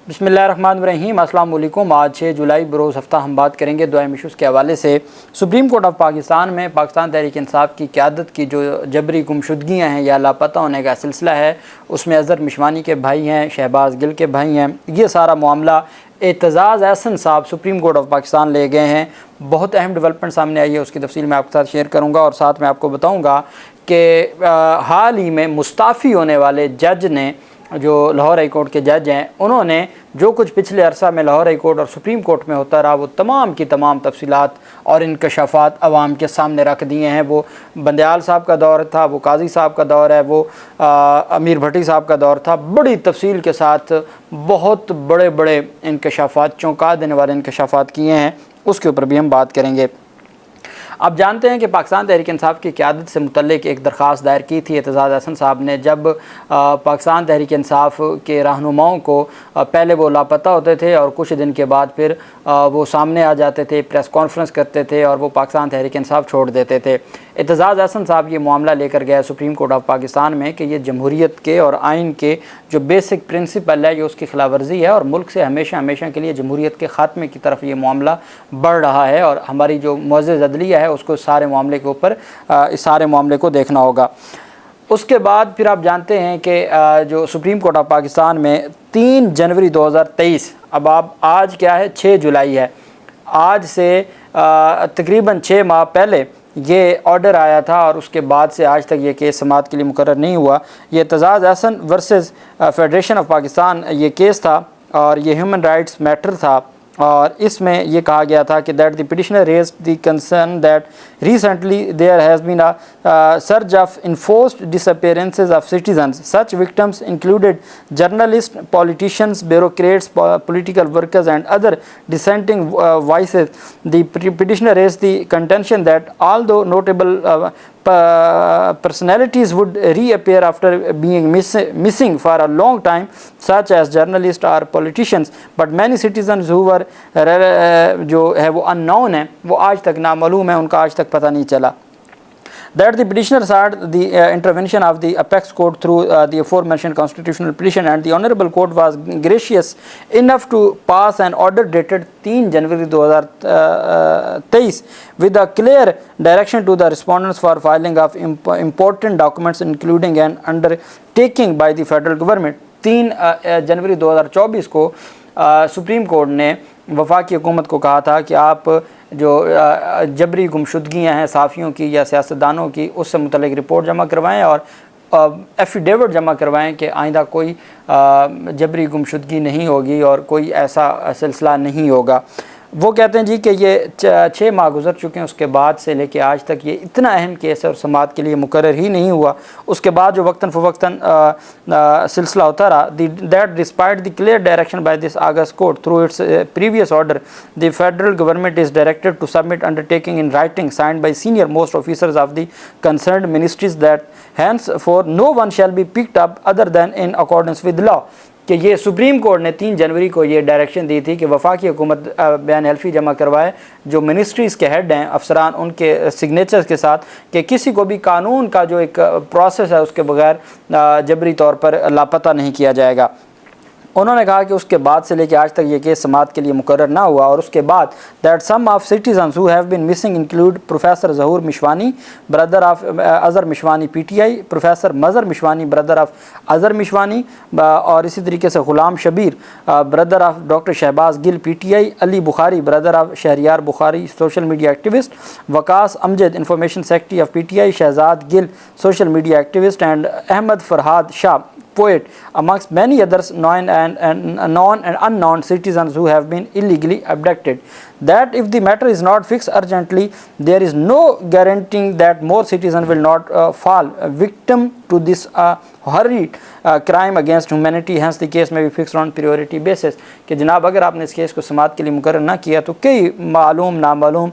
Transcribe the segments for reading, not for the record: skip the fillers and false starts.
बिस्मिल्लाहिर्रहमानिर्रहीम। अस्सलाम वालेकुम। आज 6 जुलाई बरोज़ हफ़्ता हम बात करेंगे दुआ इशूज़ के हवाले से सुप्रीम कोर्ट ऑफ पाकिस्तान में पाकिस्तान तहरीक इंसाफ की क़यादत की जो जबरी गुमशुदगियाँ हैं या लापता होने का सिलसिला है, उसमें अज़हर मिशवानी के भाई हैं, शहबाज गिल के भाई हैं। ये सारा मामला एतज़ाज़ अहसन साहब सुप्रीम कोर्ट ऑफ पाकिस्तान ले गए हैं। बहुत अहम डेवलपमेंट सामने आई है, उसकी तफसील मैं आपके साथ शेयर करूँगा और साथ में आपको बताऊँगा कि हाल ही में मुस्ताफ़ी होने वाले जज ने, जो लाहौर हाई कोर्ट के जज हैं, उन्होंने जो कुछ पिछले अरसा में लाहौर हाई कोर्ट और सुप्रीम कोर्ट में होता रहा वो तमाम की तमाम तफसीलात और इंकशाफात अवाम के सामने रख दिए हैं। वो बंदयाल साहब का दौर था, वो काजी साहब का दौर है, वो अमीर भट्टी साहब का दौर था। बड़ी तफसील के साथ बहुत बड़े बड़े इंकशाफात, चौंका देने वाले इंकशाफात किए हैं, उसके ऊपर भी हम बात करेंगे। आप जानते हैं कि पाकिस्तान तहरीक इंसाफ की क़यादत से मुतल्लिक एक दरख्वास्त दायर की थी एतज़ाज़ अहसन साहब ने। जब पाकिस्तान तहरीक इंसाफ के रहनुमाओं को पहले वो लापता होते थे और कुछ दिन के बाद फिर वो सामने आ जाते थे, प्रेस कॉन्फ्रेंस करते थे और वो पाकिस्तान तहरीक इंसाफ छोड़ देते थे। एतज़ाज़ अहसन साहब ये मामला लेकर गया सुप्रीम कोर्ट ऑफ पाकिस्तान में कि ये जमहूरियत के और आइन के जो बेसिक प्रिंसिपल है ये उसकी खिलाफ वर्जी है और मुल्क से हमेशा हमेशा के लिए जमहूरियत के ख़ात्मे की तरफ ये मामला बढ़ रहा है और हमारी जो मुअज़्ज़ज़ अदलिया है उसको सारे मामले के ऊपर इस सारे मामले को देखना होगा। उसके बाद फिर आप जानते हैं कि जो सुप्रीम कोर्ट ऑफ पाकिस्तान में 3 जनवरी 2023, अब आप आज क्या है 6 जुलाई है, आज से तकरीबन 6 माह पहले ये ऑर्डर आया था और उसके बाद से आज तक ये केस समाअत के लिए मुकर्रर नहीं हुआ। ये Aitzaz Ahsan versus federation of Pakistan ये केस था और ये ह्यूमन राइट्स मैटर था और इसमें ये कहा गया था कि that the petitioner raised the concern that recently there has been a surge of enforced disappearances of citizens. Such victims included journalist, politicians, bureaucrats, political workers and other dissenting voices. The petitioner raised the contention that although notable personalities would reappear after being missing for a long time, such as journalists or politicians, but many citizens who were जो है वो unknown है, वो आज तक नामालूम है, उनका आज तक पता नहीं चला। That the petitioner sought the intervention of the apex court through the aforementioned constitutional petition and the honourable court was gracious enough to pass an order dated 3 January 2023 with a clear direction to the respondents for filing of important documents including an undertaking by the federal government। 3 जनवरी 2024 को supreme court ने वफाकी हुकूमत को कहा था कि आप जो जबरी गुमशुदगियाँ हैं साफ़ियों की या सियासतदानों की, उससे मुतल्लिक रिपोर्ट जमा करवाएं और एफिडेविट जमा करवाएं कि आइंदा कोई जबरी गुमशुदगी नहीं होगी और कोई ऐसा सिलसिला नहीं होगा। वो कहते हैं जी कि ये 6 माह गुजर चुके हैं, उसके बाद से लेके आज तक ये इतना अहम केस है और समाअत के लिए मुकर्रर ही नहीं हुआ। उसके बाद जो वक्तन फ़वक्तन सिलसिला होता रहा। That despite the clear direction by this august court through its previous order, the federal government is directed to submit undertaking in writing signed by senior most officers of the concerned ministries that henceforth no one shall be picked up other than in accordance with law. कि ये supreme court ने 3 जनवरी को ये direction दी थी कि वफाकी हुकूमत बयान हल्फी जमा करवाए जो मिनिस्ट्रीज़ के हेड हैं, अफसरान, उनके सिग्नेचर्स के साथ, कि किसी को भी कानून का जो एक प्रोसेस है उसके बगैर जबरी तौर पर लापता नहीं किया जाएगा। उन्होंने कहा कि उसके बाद से लेकर आज तक ये केस समाअत के लिए मुकर्रर ना हुआ और उसके बाद that some of citizens who have been missing include professor Zahoor Mishwani brother of Azhar Mishwani PTI, professor Mazhar Mishwani brother of Azhar Mishwani और इसी तरीके से Ghulam Shabbir brother of doctor Shahbaz Gill PTI, Ali Bukhari brother of Shehryar Bukhari social media activist, Waqas Amjad information secretary of PTI, Shahzad Gill social media activist and Ahmad Farhad Shah poet, amongst many others known and unknown citizens who have been illegally abducted. That if the matter is not fixed urgently, there is no guaranteeing that more citizens will not fall victim to this horrid crime against humanity. Hence the case may be fixed on priority basis। कि जनाब अगर आपने इस case को समाअत के लिए मुकर्रर ना किया तो कई मालूम नामालूम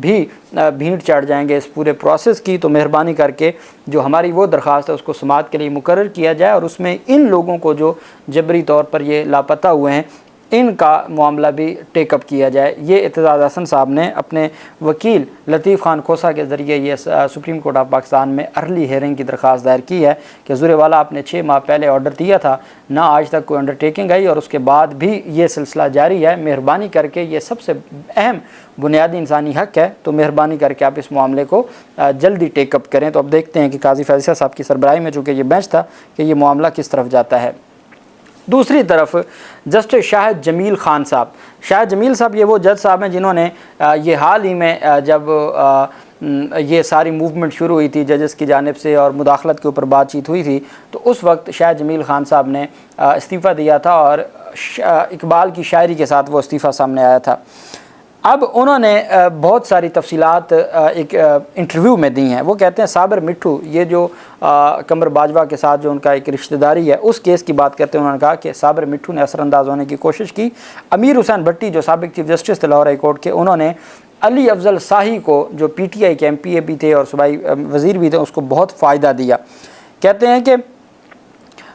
भी भीड़ चढ़ जाएंगे इस पूरे प्रोसेस की। तो मेहरबानी करके जो हमारी वो दरख्वास्त है उसको समाअत के लिए मुकर्रर किया जाए और उसमें इन लोगों को जो जबरी तौर पर ये लापता हुए हैं इनका मामला भी टेकअप किया जाए। ये एतजाज़ हसन साहब ने अपने वकील लतीफ़ खान खोसा के ज़रिए ये सुप्रीम कोर्ट ऑफ पाकिस्तान में अर्ली हेयरिंग की दरख्वास्त दायर की है कि ज़ुरेवाला आपने 6 माह पहले ऑर्डर दिया था, ना आज तक कोई अंडरटेकिंग आई और उसके बाद भी ये सिलसिला जारी है। मेहरबानी करके ये सबसे अहम बुनियादी इंसानी हक़ है, तो मेहरबानी करके आप इस मामले को जल्दी टेकअप करें। तो अब देखते हैं कि काजी फैज़ल साहब की सरबराही में चूँकि ये बेंच था कि ये मामला किस तरफ जाता है। दूसरी तरफ जस्टिस शाहिद जमील ख़ान साहब, शाहिद जमील साहब ये वो जज साहब हैं जिन्होंने ये हाल ही में जब ये सारी मूवमेंट शुरू हुई थी जजेस की जानिब से और मुदाखलत के ऊपर बातचीत हुई थी, तो उस वक्त शाहिद जमील ख़ान साहब ने इस्तीफ़ा दिया था और इकबाल की शायरी के साथ वो इस्तीफ़ा सामने आया था। अब उन्होंने बहुत सारी तफसीलात एक इंटरव्यू में दी हैं। वो कहते हैं साबिर मिट्ठू, ये जो कमर बाजवा के साथ जो उनका एक रिश्तेदारी है, उस केस की बात करते हैं उन्होंने कहा कि साबिर मिट्ठू ने असरअंदाज होने की कोशिश की। अमीर हुसैन भट्टी जो साबिक चीफ जस्टिस थे लाहौर हाई कोर्ट के, उन्होंने अली अफजल शाही को जो PTI के MPA भी थे और सूबाई वज़ीर भी थे, उसको बहुत फ़ायदा दिया। कहते हैं कि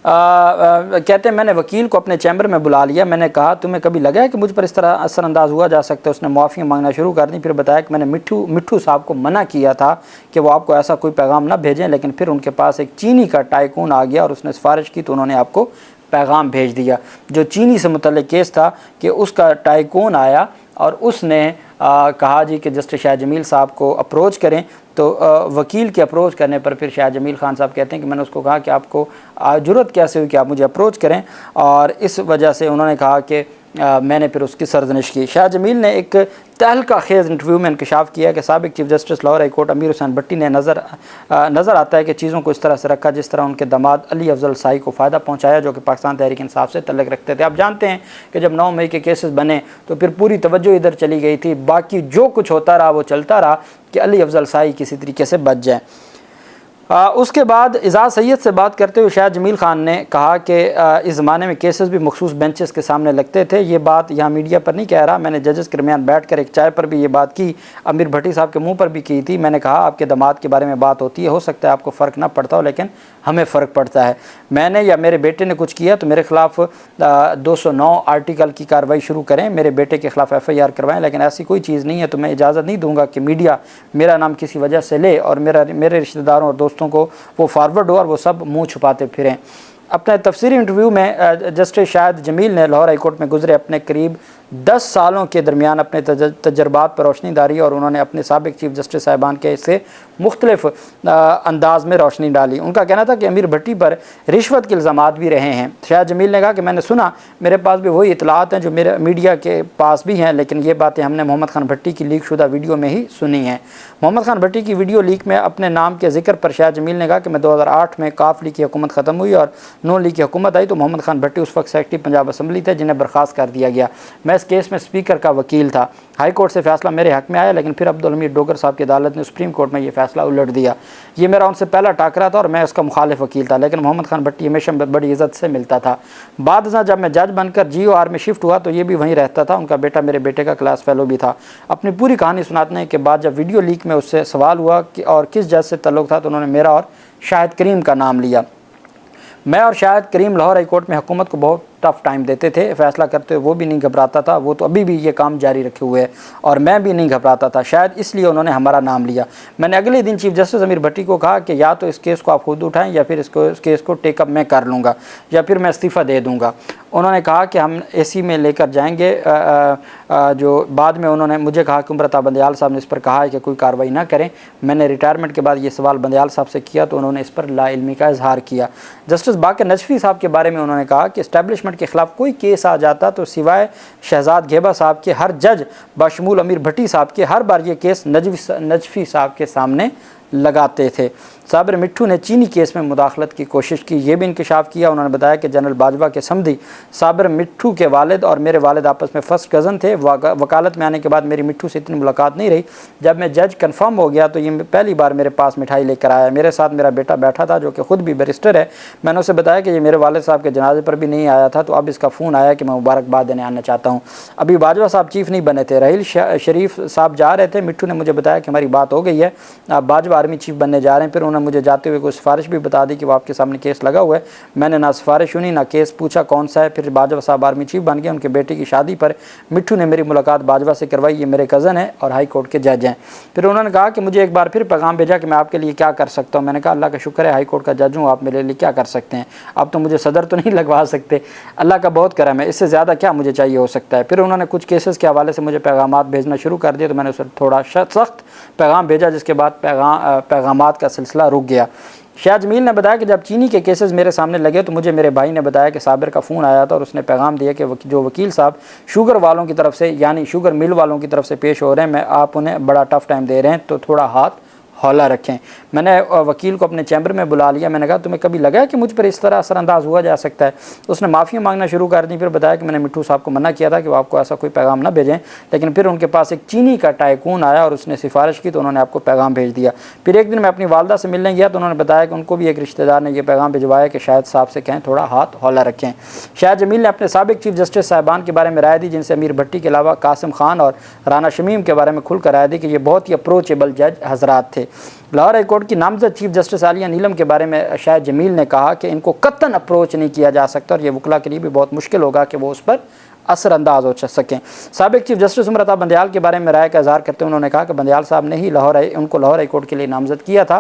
कहते हैं मैंने वकील को अपने चैम्बर में बुला लिया, मैंने कहा तुम्हें कभी लगा है कि मुझ पर इस तरह असरअंदाज हुआ जा सकता है। उसने माफ़ी मांगना शुरू कर दी। फिर बताया कि मैंने मिट्ठू साहब को मना किया था कि वो आपको ऐसा कोई पैगाम ना भेजें, लेकिन फिर उनके पास एक चीनी का टाइकून आ गया और उसने सिफारिश की तो उन्होंने आपको पैगाम भेज दिया। जो चीनी से मुतल्लिक़ केस था कि उसका टाइकून आया और उसने कहा जी कि जस्टिस शाह जमील साहब को अप्रोच करें, तो वकील के अप्रोच करने पर फिर शाह जमील ख़ान साहब कहते हैं कि मैंने उसको कहा कि आपको ज़रूरत कैसे हुई कि आप मुझे अप्रोच करें, और इस वजह से उन्होंने कहा कि मैंने फिर उसकी सरजनिश की। शाह जमील ने एक तहलका खेज़ इंटरव्यू में इंकशाफ किया कि साबिक chief justice Lahore high court अमीर हुसैन भट्टी ने नज़र आता है कि चीज़ों को इस तरह से रखा जिस तरह उनके दामाद अली अफजल शाही को फ़ायदा पहुँचाया, जो कि पाकिस्तान तहरीक इंसाफ से तल्लुक़ रखते थे। आप जानते हैं कि जब 9 मई के केसेस बने तो फिर पूरी तवज्जो इधर चली गई थी, बाकी जो कुछ होता रहा वो चलता रहा कि अली अफजल शाही किसी तरीके से बच जाए। उसके बाद एजाज़ सैयद से बात करते हुए शाह जमील ख़ान ने कहा कि इस ज़माने में केसेस भी मखसूस बेंचेस के सामने लगते थे। ये बात यहाँ मीडिया पर नहीं कह रहा, मैंने जजेस के दरमियान बैठ कर एक चाय पर भी ये बात की, अमीर भट्टी साहब के मुंह पर भी की थी। मैंने कहा आपके दामाद के बारे में बात होती है, हो सकता है आपको फ़र्क ना पड़ता हो, लेकिन हमें फ़र्क पड़ता है। मैंने या मेरे बेटे ने कुछ किया तो मेरे ख़िलाफ़ 209 आर्टिकल की कार्रवाई शुरू करें, मेरे बेटे के ख़िलाफ़ FIR करवाएँ, लेकिन ऐसी कोई चीज़ नहीं है। तो मैं इजाज़त नहीं दूँगा कि मीडिया मेरा नाम किसी वजह से ले और मेरे रिश्तेदारों और दोस्तों को वो फॉरवर्ड हो और वो सब मुंह छुपाते फिरें। अपने तफसीरी इंटरव्यू में जस्टिस शाहिद जमील ने लाहौर हाई कोर्ट में गुजरे अपने करीब 10 सालों के दरमियान अपने तजर्बात पर रोशनी डाली और उन्होंने अपने साबिक चीफ जस्टिस साहिबान के इससे मुख्तलिफ अंदाज में रोशनी डाली। उनका कहना था कि अमीर भट्टी पर रिश्वत के इल्ज़ामात भी रहे हैं। शाहिद जमील ने कहा कि मैंने सुना, मेरे पास भी वही इतलात हैं जो मेरे मीडिया के पास भी हैं, लेकिन ये बातें हमने मोहम्मद खान भट्टी की लीक शुदा वीडियो में ही सुनी हैं। मोहम्मद खान भट्टी की वीडियो लीक में अपने नाम के जिक्र पर शाहिद जमील ने कहा कि मैं 2008 में काफ लीग की हुकूमत ख़त्म हुई और नून लीग की हुकूमत आई तो मोहम्मद खान भट्टी उस वक्त सेक्रेटरी पंजाब असम्बली थे, जिन्हें बर्खास्त कर दिया गया। मैं इस केस में स्पीकर का वकील था। हाई कोर्ट से फैसला मेरे हक़ में आया, लेकिन फिर अब्दुल हमीद डोगर साहब की अदालत ने सुप्रीम कोर्ट में ये फैसला उलट दिया। ये मेरा उनसे पहला टाकरा था और मैं उसका मुखालिफ वकील था, लेकिन मोहम्मद खान भट्टी हमेशा बड़ी इज़्ज़त से मिलता था। बाद में जब मैं जज बनकर GOR में शिफ्ट हुआ तो ये भी वहीं रहता था। उनका बेटा मेरे बेटे का क्लास फेलो भी था। अपनी पूरी कहानी सुनाने के बाद जब वीडियो लीक में उससे सवाल हुआ कि और किस जज से तल्लुक़ था, तो उन्होंने मेरा और शाहिद करीम का नाम लिया। मैं और शाहिद करीम लाहौर हाई कोर्ट में हुकूमत को बहुत टफ़ टाइम देते थे, फ़ैसला करते हुए वो भी नहीं घबराता था, वो तो अभी भी ये काम जारी रखे हुए है और मैं भी नहीं घबराता था। शायद इसलिए उन्होंने हमारा नाम लिया। मैंने अगले दिन चीफ जस्टिस अमीर भट्टी को कहा कि या तो इस केस को आप खुद उठाएं या फिर इस केस को टेकअप मैं कर लूँगा या फिर मैं इस्तीफ़ा दे दूँगा। उन्होंने कहा कि हम AC में लेकर जाएंगे। जो बाद में उन्होंने मुझे कहा कि उमरता बंदयाल साहब ने इस पर कहा है कि कोई कार्रवाई ना करें। मैंने रिटायरमेंट के बाद ये सवाल बंदयाल साहब से किया तो उन्होंने इस पर लाइल्मी का इजहार किया। जस्टिस बाक़िर नजफ़ी साहब के बारे में उन्होंने कहा कि इस्टेब्लिशमेंट के ख़िलाफ़ कोई केस आ जाता तो सिवाय शहजाद घेबा साहब के हर जज बशमूल अमीर भट्टी साहब के हर बार ये केस नजफ़ी साहब के सामने लगाते थे। साबिर मिट्ठू ने चीनी केस में मुदाखलत की कोशिश की, ये भी इंकशाफ किया। उन्होंने बताया कि जनरल बाजवा के समधी साबिर मिट्ठू के वालिद और मेरे वालिद आपस में फर्स्ट कज़न थे। वकालत में आने के बाद मेरी मिट्ठू से इतनी मुलाकात नहीं रही। जब मैं जज कन्फर्म हो गया तो ये पहली बार मेरे पास मिठाई लेकर आया। मेरे साथ मेरा बेटा बैठा था जो कि ख़ुद भी बैरिस्टर है। मैंने उसे बताया कि ये मेरे वालिद साहब के जनाजे पर भी नहीं आया था, तो अब इसका फ़ोन आया कि मैं मुबारकबाद देने आना चाहता हूँ। अभी बाजवा साहब चीफ़ नहीं बने थे, रहील शरीफ साहब जा रहे थे। मिट्ठू ने मुझे बताया कि हमारी बात हो गई है, बाजवा आर्मी चीफ बनने जा रहे हैं। फिर उन्होंने उन्होंने मुझे जाते हुए कोई सिफारिश भी बता दी कि वो आपके सामने केस लगा हुआ है। मैंने ना सिफारिश सुनी ना केस पूछा कौन सा है। फिर बाजवा साहब आर्मी चीफ बन गए। उनके बेटे की शादी पर मिट्ठू ने मेरी मुलाकात बाजवा से करवाई। ये मेरे कज़न है और हाई कोर्ट के जज हैं। फिर उन्होंने कहा कि मुझे एक बार फिर पैगाम भेजा कि मैं आपके लिए क्या कर सकता हूँ। मैंने कहा अल्लाह का शुक्र है हाई कोर्ट का जज हूँ, आप मेरे लिए क्या कर सकते हैं। आप तो मुझे सदर तो नहीं लगवा सकते, अल्लाह का बहुत करम है, इससे ज़्यादा क्या मुझे चाहिए हो सकता है। फिर उन्होंने कुछ केसेस के हवाले से मुझे पैगामात भेजना शुरू कर दिए, तो मैंने उसे थोड़ा सख्त पैगाम भेजा, जिसके बाद पैगामात का सिलसिला रुक गया। शाह जमील ने बताया कि जब चीनी के केसेस मेरे सामने लगे तो मुझे मेरे भाई ने बताया कि साबिर का फ़ोन आया था और उसने पैगाम दिया कि जो वकील साहब शुगर वालों की तरफ से यानी शुगर मिल वालों की तरफ से पेश हो रहे हैं, आप उन्हें बड़ा टफ़ टाइम दे रहे हैं, तो थोड़ा हाथ हौला रखें। मैंने वकील को अपने चैम्बर में बुला लिया। मैंने कहा तुम्हें कभी लगा है कि मुझ पर इस तरह असरअंदाज हुआ जा सकता है। उसने माफ़ी मांगना शुरू कर दी। फिर बताया कि मैंने मिट्ठू साहब को मना किया था कि वो आपको ऐसा कोई पैगाम ना भेजें, लेकिन फिर उनके पास एक चीनी का टाइकून आया और उसने सिफारिश की तो उन्होंने आपको पैगाम भेज दिया। फिर एक दिन मैं अपनी वालदा से मिलने गया तो उन्होंने बताया कि उनको भी एक रिश्तेदार ने यह पैगाम भिजवाया कि शायद साहब से कहें थोड़ा हाथ हौला रखें। शाह जमील ने अपने साबिक चीफ जस्टिस साहिबान के बारे में राय दी, जिनसे अमीर भट्टी के अलावा कासिम खान और राना शमीम के बारे में खुलकर राय दी कि ये बहुत ही अप्रोचेबल जज हजरात थे। लाहौर हाई कोर्ट की नामजद चीफ जस्टिस आलिया नीलम के बारे में शाह जमील ने कहा कि इनको कतन अप्रोच नहीं किया जा सकता और ये वकला के लिए भी बहुत मुश्किल होगा कि वो उस पर असरअंदाज हो सकें। साबिक चीफ जस्टिस उमर अता बंदयाल के बारे में राय का इज़हार करते हुए उन्होंने कहा कि बंदयाल साहब ने ही उनको लाहौर हाई कोर्ट के लिए नामजद किया था।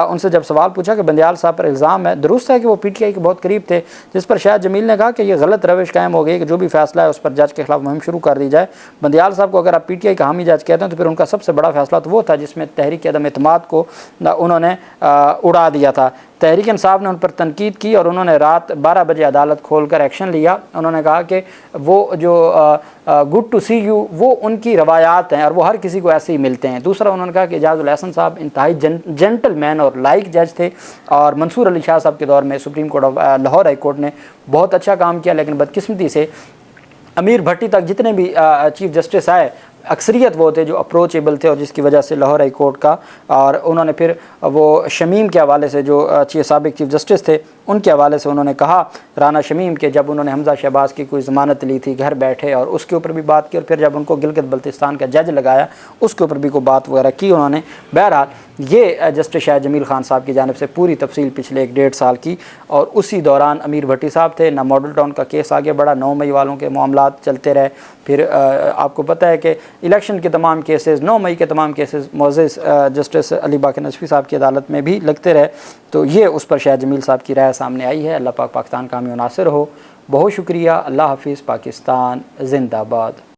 उनसे जब सवाल पूछा कि बंदयाल साहब पर इल्ज़ाम है, दुरुस्त है कि वो PTI के बहुत करीब थे, जिस पर शाह जमील ने कहा कि यह गलत रविश कायम हो गई कि जो भी फैसला है उस पर जज के खिलाफ मुहिम शुरू कर दी जाए। बंदयाल साहब को अगर आप PTI का हामी जज कहते हैं तो फिर उनका सबसे बड़ा फैसला तो वो था जिसमें तहरीक अदम एतमाद को उन्होंने उड़ा दिया था। तहरीक इंसाफ ने उन पर तनकीद की और उन्होंने रात 12 बजे अदालत खोलकर एक्शन लिया। उन्होंने कहा कि वो जो गुड टू सी यू वो उनकी रवायात हैं और वो हर किसी को ऐसे ही मिलते हैं। दूसरा उन्होंने कहा कि एजाजुल एहसन साहब इंतहाई जेंटलमैन और लाइक जज थे और मंसूर अली शाह साहब के दौर में supreme court of Lahore high court ने बहुत अच्छा काम किया, लेकिन बदकिस्मती से अमीर भट्टी तक जितने भी चीफ जस्टिस आए अक्सरियत वो थे जो अप्रोचेबल थे और जिसकी वजह से लाहौर हाई कोर्ट का और उन्होंने फिर वो शमीम के हवाले से जो साबिक चीफ जस्टिस थे उनके हवाले से उन्होंने कहा राना शमीम के जब उन्होंने हमजा शहबाज की कोई ज़मानत ली थी घर बैठे और उसके ऊपर भी बात की और फिर जब उनको गिलगित बल्तिस्तान का जज लगाया उसके ऊपर भी कोई बात वगैरह की उन्होंने। बहरहाल ये जस्टिस शाह जमील खान साहब की जानिब से पूरी तफसील पिछले 1-1.5 साल की और उसी दौरान अमीर भट्टी साहब थे ना मॉडल टाउन का केस आगे बढ़ा, 9 मई वालों के मामलात चलते रहे। फिर आपको पता है कि इलेक्शन के तमाम केसेस 9 मई के तमाम केसेस मोअज़्ज़ज़ जस्टिस अली बाक़र नजफ़ी साहब की अदालत में भी लगते रहे। तो ये उस पर शाह जमील साहब की राय सामने आई है। अल्लाह पाक पाकिस्तान कामयाब नासिर हो। बहुत शुक्रिया। अल्लाह हाफ़िज़। पाकिस्तान ज़िंदाबाद।